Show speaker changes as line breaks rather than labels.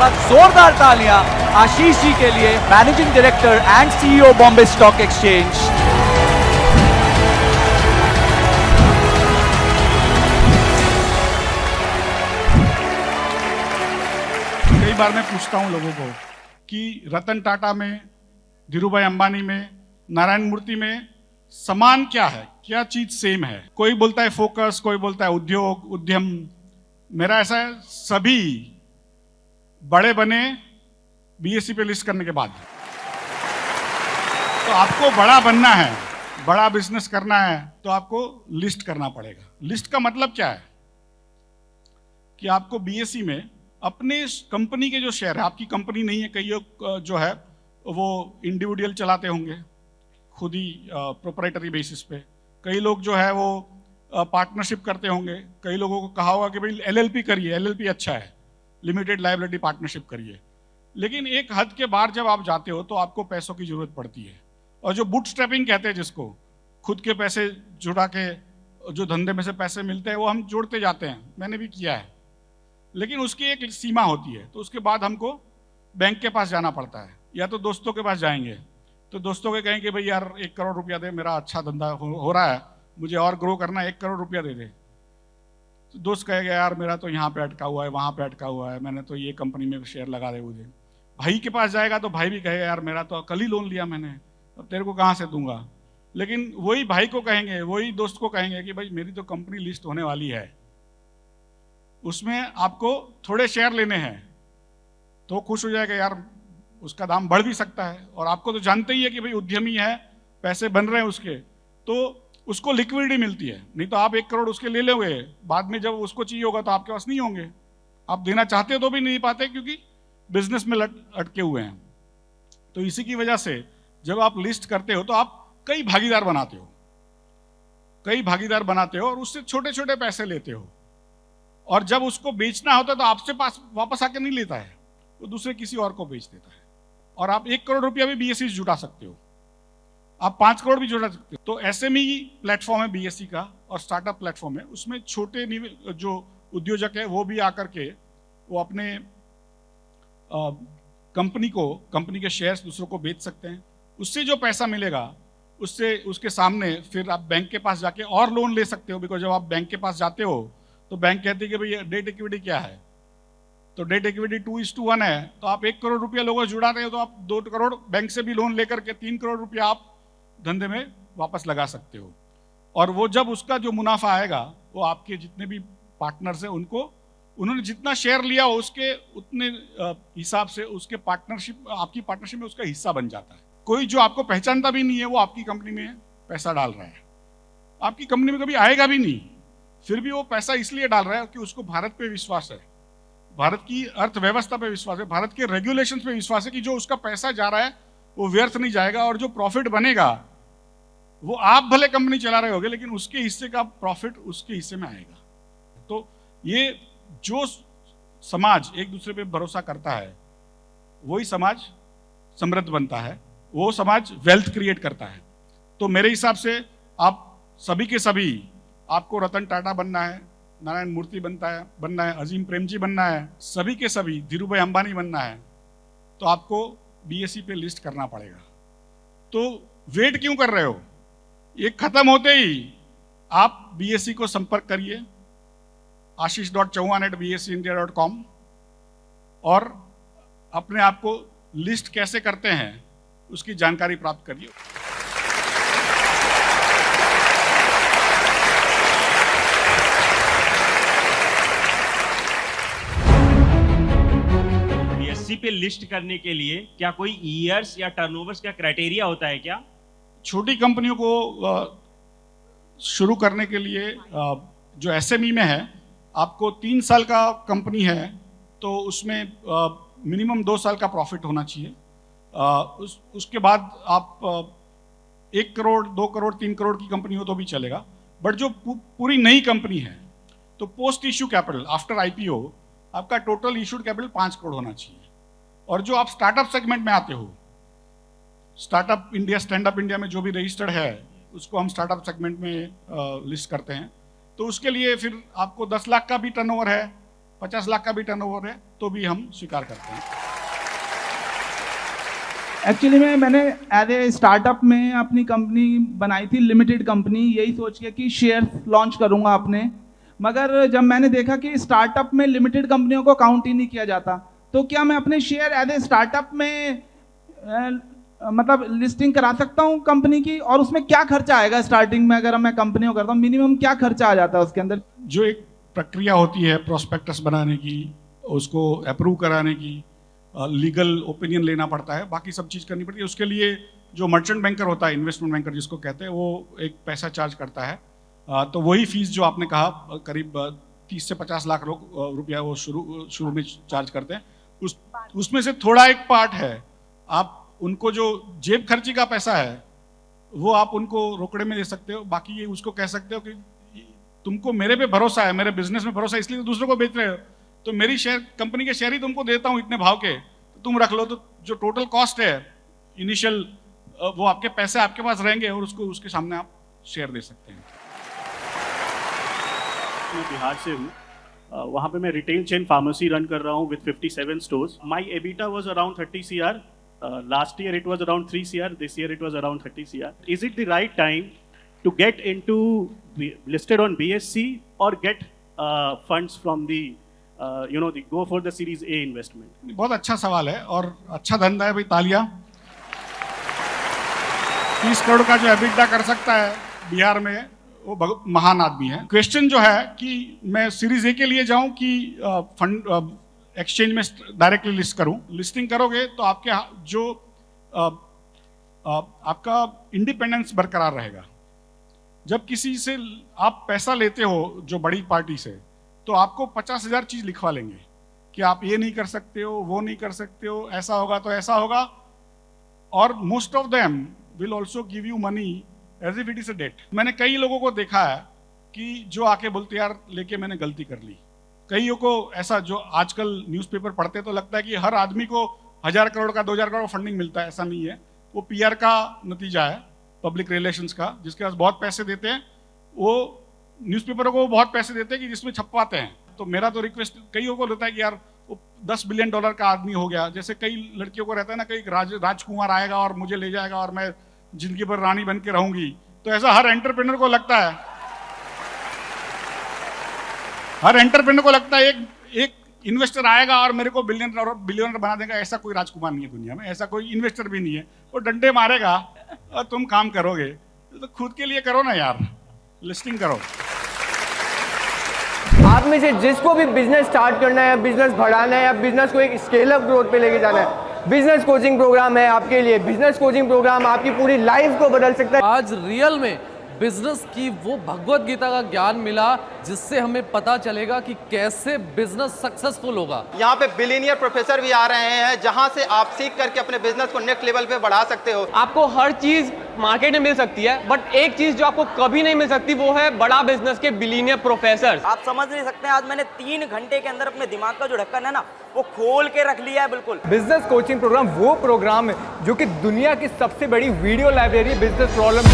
बार जोरदार तालियां आशीष जी के लिए, managing director and CEO Bombay stock exchange.
कई बार मैं पूछता हूं लोगों को कि रतन टाटा में, धीरूभाई अंबानी में, नारायण मूर्ति में समान क्या है, क्या चीज सेम है? कोई बोलता है फोकस, कोई बोलता है उद्योग, उद्यम। मेरा ऐसा है, सभी बड़े बने बीएसई पे लिस्ट करने के बाद। तो आपको बड़ा बनना है, बड़ा बिजनेस करना है, तो आपको लिस्ट करना पड़ेगा। लिस्ट का मतलब क्या है कि आपको बीएसई में अपने कंपनी के जो शेयर है, आपकी कंपनी नहीं है, कई लोग जो है वो इंडिविजुअल चलाते होंगे खुद ही प्रोप्राइटरी बेसिस पे, कई लोग जो है वो पार्टनरशिप करते होंगे, कई लोगों को कहा होगा कि भाई एलएलपी करिए, एलएलपी अच्छा है, लिमिटेड लायबिलिटी पार्टनरशिप करिए। लेकिन एक हद के बाहर जब आप जाते हो तो आपको पैसों की जरूरत पड़ती है, और जो बूटस्ट्रैपिंग कहते हैं, जिसको खुद के पैसे जुड़ा के जो धंधे में से पैसे मिलते हैं वो हम जोड़ते जाते हैं, मैंने भी किया है, लेकिन उसकी एक सीमा होती है। तो उसके बाद हमको बैंक के पास जाना पड़ता है, या तो दोस्तों के पास जाएंगे, तो दोस्तों के कहेंगे भाई यार 1 करोड़ रुपया दे, मेरा अच्छा धंधा हो रहा है, मुझे और ग्रो करना है, 1 करोड़ रुपया दे दे। तो दोस्त कहेगा यार मेरा तो यहाँ पे अटका हुआ है, वहाँ पे अटका हुआ है, मैंने तो ये कंपनी में शेयर लगा दे मुझे। भाई के पास जाएगा तो भाई भी कहेगा यार मेरा तो कल ही लोन लिया मैंने, अब तेरे को कहाँ से दूंगा। लेकिन वही भाई को कहेंगे, वही दोस्त को कहेंगे कि भाई मेरी तो कंपनी लिस्ट होने वाली है, उसमें आपको थोड़े शेयर लेने हैं, तो खुश हो जाएगा यार उसका दाम बढ़ भी सकता है, और आपको तो जानते ही है कि भाई उद्यमी है, पैसे बन रहे हैं उसके, तो उसको लिक्विडिटी मिलती है। नहीं तो आप 1 करोड़ उसके ले लोगे, बाद में जब उसको चाहिए होगा तो आपके पास नहीं होंगे, आप देना चाहते हो तो भी नहीं पाते, क्योंकि बिजनेस में अटके हुए हैं। तो इसी की वजह से जब आप लिस्ट करते हो तो आप कई भागीदार बनाते हो, और उससे छोटे छोटे पैसे लेते हो, और जब उसको बेचना होता है तो आपसे पास वापस आके नहीं लेता है, वो दूसरे किसी और को बेच देता है। और आप 1 करोड़ रुपया भी बीएसई से जुटा सकते हो, आप 5 करोड़ भी जुटा सकते हो। तो एसएमई प्लेटफॉर्म है बीएसई का, और स्टार्टअप प्लेटफॉर्म है, उसमें छोटे जो उद्योजक है वो भी आकर के वो अपने कंपनी के शेयर्स दूसरों को बेच सकते हैं। उससे जो पैसा मिलेगा उससे उसके सामने फिर आप बैंक के पास जाके और लोन ले सकते हो, बिकॉज जब आप बैंक के पास जाते हो तो बैंक कहती है कि भाई डेट इक्विटी क्या है, तो डेट इक्विटी 2:1 है, तो आप 1 करोड़ रुपया लोगों जुड़ा रहे हो तो आप 2 करोड़ बैंक से भी लोन लेकर के 3 करोड़ रुपया आप धंधे में वापस लगा सकते हो। और वो जब उसका जो मुनाफा आएगा वो आपके जितने भी पार्टनर्स हैं उन्होंने जितना शेयर लिया हो उसके उतने हिसाब से उसके आपकी पार्टनरशिप में उसका हिस्सा बन जाता है। कोई जो आपको पहचानता भी नहीं है वो आपकी कंपनी में पैसा डाल रहा है, आपकी कंपनी में कभी आएगा भी नहीं, फिर भी वो पैसा इसलिए डाल रहा है कि उसको भारत पे विश्वास है, भारत की अर्थव्यवस्था पे विश्वास है, भारत के रेगुलेशंस पे विश्वास है कि जो उसका पैसा जा रहा है वो व्यर्थ नहीं जाएगा, और जो प्रॉफिट बनेगा वो आप भले कंपनी चला रहे होगे लेकिन उसके हिस्से का प्रॉफिट उसके हिस्से में आएगा। तो ये जो समाज एक दूसरे पे भरोसा करता है वही समाज समृद्ध बनता है, वो समाज वेल्थ क्रिएट करता है। तो मेरे हिसाब से आप सभी के सभी, आपको रतन टाटा बनना है, नारायण मूर्ति बनना है, अजीम प्रेमजी बनना है, सभी के सभी धीरूभाई अंबानी बनना है, तो आपको बीएसई पे लिस्ट करना पड़ेगा। तो वेट क्यों कर रहे हो? ये खत्म होते ही आप बीएसई को संपर्क करिए ashish.chauhan@bseindia.com, और अपने आप को लिस्ट कैसे करते हैं उसकी जानकारी प्राप्त करिए।
बीएसई पे लिस्ट करने के लिए क्या कोई ईयर्स या टर्नओवर्स का क्राइटेरिया होता है क्या?
छोटी कंपनियों को शुरू करने के लिए जो एसएमई में है, आपको 3 साल का कंपनी है तो उसमें मिनिमम 2 साल का प्रॉफिट होना चाहिए। उसके बाद आप 1 करोड़ 2 करोड़ 3 करोड़ की कंपनी हो तो भी चलेगा। बट जो पूरी नई कंपनी है तो post issue capital after IPO आपका टोटल इश्यूड कैपिटल 5 करोड़ होना चाहिए। और जो आप स्टार्टअप सेगमेंट में आते हो, startup India, stand up India में जो भी रजिस्टर्ड है उसको हम स्टार्टअप सेगमेंट में लिस्ट करते हैं। तो उसके लिए फिर आपको 10 लाख का भी टर्नओवर है, 50 लाख का भी टर्नओवर है तो भी हम स्वीकार करते हैं।
एक्चुअली मैंने एज ए स्टार्टअप में अपनी कंपनी बनाई थी, लिमिटेड कंपनी, यही सोच के कि शेयर लॉन्च करूंगा अपने। मगर जब मैंने देखा कि स्टार्टअप में लिमिटेड कंपनियों को काउंट ही नहीं किया जाता, तो क्या मैं अपने शेयर एज ए स्टार्टअप में मतलब लिस्टिंग करा सकता हूँ कंपनी की? और उसमें क्या खर्चा आएगा स्टार्टिंग में अगर मैं कंपनी को करता हूँ? मिनिमम क्या खर्चा आ जाता है उसके अंदर?
जो एक प्रक्रिया होती है प्रोस्पेक्टस बनाने की, उसको अप्रूव कराने की, लीगल ओपिनियन लेना पड़ता है, बाकी सब चीज़ करनी पड़ती है। उसके लिए जो मर्चेंट बैंकर होता है, इन्वेस्टमेंट बैंकर जिसको कहते हैं, वो एक पैसा चार्ज करता है। तो वही फीस जो आपने कहा करीब 30 से 50 लाख रुपया वो शुरू में चार्ज करते हैं। उसमें से थोड़ा एक पार्ट है, आप उनको जो जेब खर्ची का पैसा है वो आप उनको रोकड़े में दे सकते हो। बाकी ये उसको कह सकते हो कि तुमको मेरे पे भरोसा है, मेरे बिजनेस में भरोसा है, इसलिए तो दूसरों को बेच रहे हो, तो मेरी शेयर कंपनी के शेयर ही तुमको देता हूँ इतने भाव के, तो तुम रख लो। तो जो टोटल कॉस्ट है इनिशियल, वो आपके पैसे आपके पास रहेंगे और उसको उसके सामने आप शेयर दे सकते हैं।
मैं बिहार से हूँ, वहाँ पे मैं रिटेल चेन फार्मेसी रन कर रहा हूँ with 57 stores. My EBITDA was around 30 CR। Last year it was around 3 CR, this year it was around 30 CR। Is it the right time to get into listed on BSE और get funds from the go for the Series A investment?
बहुत अच्छा सवाल है और अच्छा धंधा है भाई, तालियां। 30 करोड़ का जो एबिटा कर सकता है बिहार में, वो महान आदमी है। क्वेश्चन जो है कि मैं सीरीज ए के लिए जाऊं कि फंड एक्सचेंज में डायरेक्टली लिस्ट करूं। लिस्टिंग करोगे तो आपके जो आपका इंडिपेंडेंस बरकरार रहेगा। जब किसी से आप पैसा लेते हो जो बड़ी पार्टी से, तो आपको 50,000 चीज लिखवा लेंगे कि आप ये नहीं कर सकते हो, वो नहीं कर सकते हो, ऐसा होगा तो ऐसा होगा। और most of them will also give you money as if it is a debt. मैंने कई लोगों को देखा है कि जो आके बोलते यार लेके मैंने गलती कर ली। कईयों को ऐसा, जो आजकल न्यूज़पेपर पढ़ते तो लगता है कि हर आदमी को 1000 करोड़ का 2000 करोड़ फंडिंग मिलता है, ऐसा नहीं है। वो PR का नतीजा है, पब्लिक रिलेशंस का। जिसके पास बहुत पैसे देते हैं वो न्यूज़पेपरों को बहुत पैसे देते हैं कि जिसमें छपवाते हैं। तो मेरा तो रिक्वेस्ट कईयों को होता है कि यार वो $10 बिलियन का आदमी हो गया। जैसे कई लड़कियों को रहता है ना, कई राजकुमार आएगा और मुझे ले जाएगा और मैं जिंदगी भर रानी बन के रहूंगी। तो ऐसा हर एंटरप्रेन्योर को लगता है, एक इन्वेस्टर आएगा और मेरे को बिलियनर बना देगा। ऐसा कोई राजकुमार नहीं है दुनिया में, ऐसा कोई इन्वेस्टर भी नहीं है। वो डंडे मारेगा और तुम काम करोगे। तो खुद के लिए करो ना यार, लिस्टिंग करो।
आप में से जिसको भी बिजनेस स्टार्ट करना है, बिजनेस बढ़ाना है या बिजनेस को एक स्केल अप ग्रोथ पे लेके जाना है, बिजनेस कोचिंग प्रोग्राम है आपके लिए। बिजनेस कोचिंग प्रोग्राम आपकी पूरी लाइफ को बदल सकता है।
आज रियल में बिजनेस की वो भगवत गीता का ज्ञान मिला जिससे हमें पता चलेगा कि कैसे बिजनेस सक्सेसफुल होगा।
यहाँ पे बिलियनियर प्रोफेसर भी आ रहे हैं जहाँ से आप सीख करके अपने बिजनेस को नेक्स्ट लेवल पे बढ़ा सकते हो।
आपको हर चीज मार्केट में मिल सकती है, बट एक चीज जो आपको कभी नहीं मिल सकती वो है बड़ा बिजनेस के बिलियनियर प्रोफेसर।
आप समझ नहीं सकते, आज मैंने 3 घंटे के अंदर अपने दिमाग का जो ढक्कन है ना, वो खोल के रख लिया है बिल्कुल।
बिजनेस कोचिंग प्रोग्राम वो प्रोग्राम है जो कि दुनिया की सबसे बड़ी वीडियो लाइब्रेरी बिजनेस प्रॉब्लम